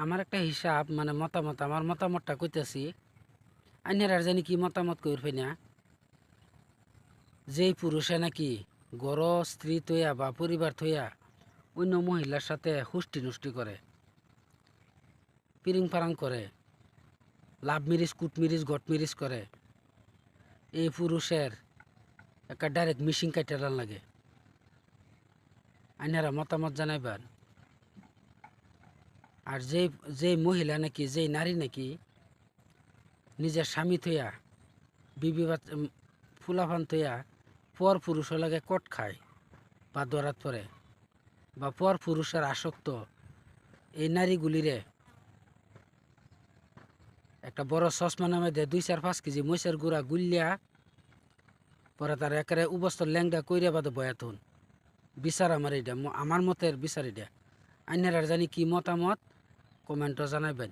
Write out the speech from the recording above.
আমার একটা হিসাব মানে মতামত, আমার মতামতটা কইতেছি। আইনের আর জানি কি মতামত কইরফে না। যেই পুরুষে নাকি গড় স্ত্রী থইয়া বা পরিবার থইয়া অন্য মহিলার সাথে হুষ্টি নুষ্টি করে, পিরিং পারাং করে, লাভ মিরিজ কুট মিরিজ গট মিরিজ করে, এই পুরুষের একটা ডাইরেক্ট মিশিং কাইটারান লাগে। আইনারা মতামত জানাইবার। আর যেই মহিলা নাকি, যেই নারী নাকি নিজের স্বামী থইয়া বিবি ফুলাফান থইয়া পর পুরুষের লাগে কট খায় বা দরাত পরে বা পর পুরুষের আসক্ত, এই নারীগুলিরে একটা বড় চশমা নামে দেয় 2-4-5 কেজি মহিষের গুড়া গুলিয়া পরে তার একেবারে উবস্তর ল্যাংডা কইরা বাদে বয়াতুন। বিচার আমার এইটা, আমার মতের বিচার এটা। আইনার আর জানি কি মতামত কমেন্টও জানাইবেন।